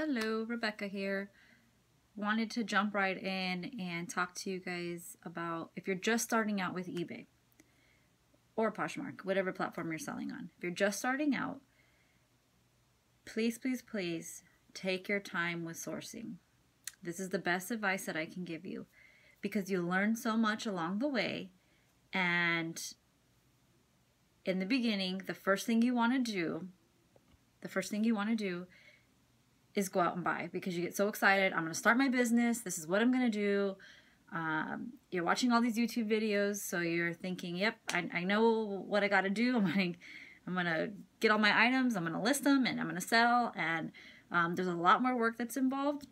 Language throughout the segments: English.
Hello, Rebecca here. Wanted to jump right in and talk to you guys about if you're just starting out with eBay or Poshmark, whatever platform you're selling on. If you're just starting out, please, please, please take your time with sourcing. This is the best advice that I can give you because you learn so much along the way, and in the beginning, the first thing you want to do is go out and buy because you get so excited. I'm going to start my business. This is what I'm going to do. You're watching all these YouTube videos, so you're thinking, yep, I know what I got to do. I'm going to get all my items. I'm going to list them and I'm going to sell. And there's a lot more work that's involved.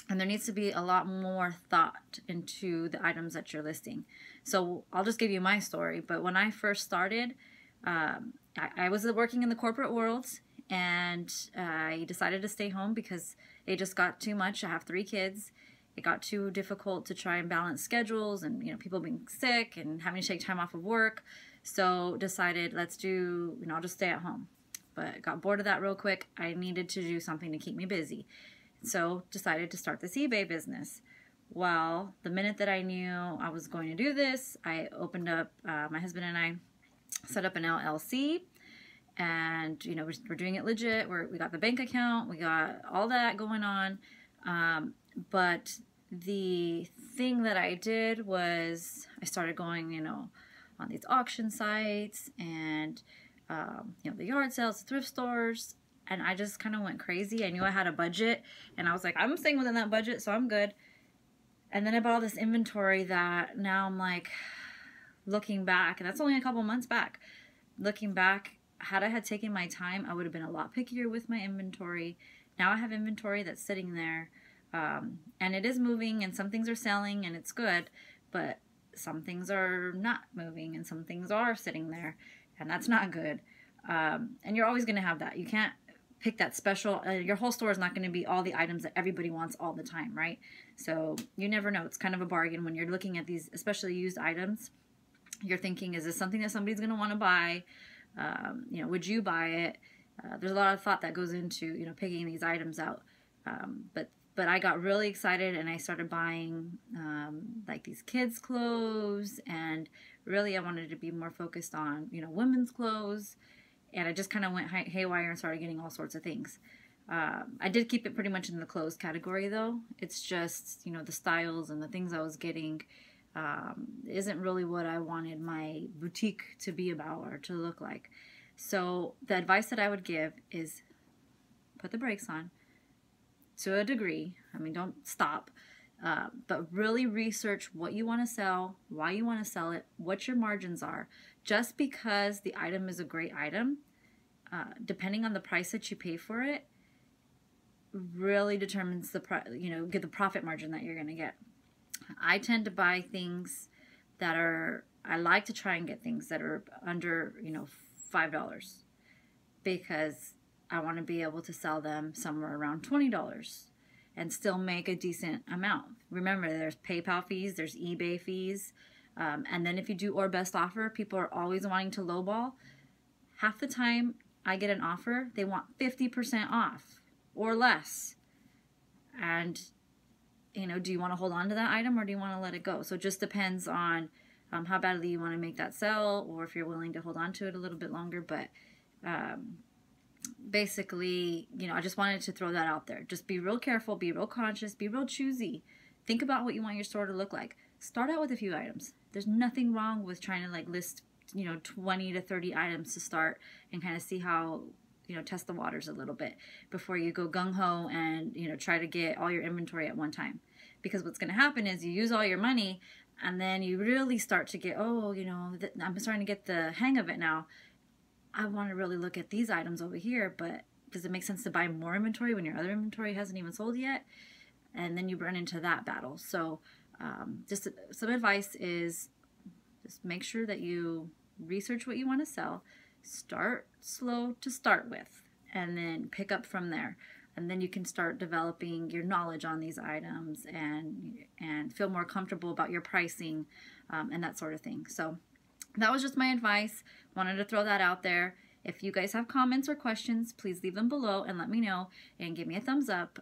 And there needs to be a lot more thought into the items that you're listing. So I'll just give you my story. But when I first started, I was working in the corporate world, and I decided to stay home because it just got too much. I have 3 kids. It got too difficult to try and balance schedules and, people being sick and having to take time off of work. So decided I'll just stay at home. But got bored of that real quick. I needed to do something to keep me busy. So decided to start this eBay business. Well, the minute that I knew I was going to do this, I opened up, my husband and I set up an LLC. And we're doing it legit. We got the bank account, we got all that going on. But the thing that I did was I started going, on these auction sites and the yard sales, the thrift stores, and I just kind of went crazy. I knew I had a budget, and I was like, I'm staying within that budget, so I'm good. And then I bought all this inventory that now I'm like, looking back, and that's only a couple months back. Looking back, had I had taken my time, I would have been a lot pickier with my inventory. Now I have inventory that's sitting there, and it is moving, and some things are selling, and it's good, but some things are not moving, and some things are sitting there, and that's not good. And you're always going to have that. You can't pick that special. Your whole store is not going to be all the items that everybody wants all the time, right? So you never know. It's kind of a bargain when you're looking at these, especially used items. You're thinking, is this something that somebody's going to want to buy? Would you buy it? There's a lot of thought that goes into, picking these items out. But I got really excited and I started buying, like these kids' clothes, and really I wanted to be more focused on, women's clothes, and I just kind of went haywire and started getting all sorts of things. I did keep it pretty much in the clothes category though. It's just, the styles and the things I was getting isn't really what I wanted my boutique to be about or to look like. So the advice that I would give is put the brakes on to a degree. Don't stop, but really research what you want to sell, why you want to sell it, what your margins are. Just because the item is a great item, depending on the price that you pay for it, really determines get the profit margin that you're going to get. I tend to buy things that I like to try and get things that are under, $5, because I want to be able to sell them somewhere around $20 and still make a decent amount. Remember, there's PayPal fees, there's eBay fees, and then if you do or best offer, people are always wanting to lowball. Half the time I get an offer, they want 50% off or less. And do you want to hold on to that item or do you want to let it go? So it just depends on how badly you want to make that sell, or if you're willing to hold on to it a little bit longer. But basically, I just wanted to throw that out there. Just be real careful, be real conscious, be real choosy. Think about what you want your store to look like. Start out with a few items. There's nothing wrong with trying to list 20 to 30 items to start and kind of see how, test the waters a little bit before you go gung-ho and, try to get all your inventory at one time. Because what's going to happen is you use all your money and then you really start to get, I'm starting to get the hang of it now. I want to really look at these items over here, but does it make sense to buy more inventory when your other inventory hasn't even sold yet? And then you run into that battle. So just some advice is just make sure that you research what you want to sell. Start slow to start with, and then pick up from there. And then you can start developing your knowledge on these items and feel more comfortable about your pricing and that sort of thing. So that was just my advice. Wanted to throw that out there. If you guys have comments or questions, please leave them below and let me know and give me a thumbs up.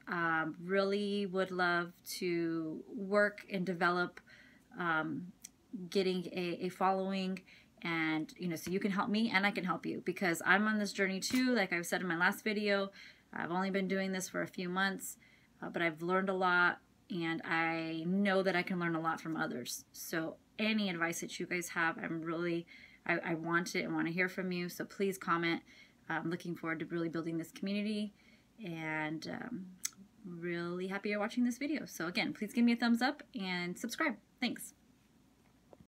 Really would love to work and develop getting a following, and so you can help me and I can help you, because I'm on this journey too. Like I've said in my last video, I've only been doing this for a few months, but I've learned a lot, and I know that I can learn a lot from others. So any advice that you guys have, I want it. I want to hear from you. So please comment. I'm looking forward to really building this community, and really happy you're watching this video. So again, please give me a thumbs up and subscribe. Thanks.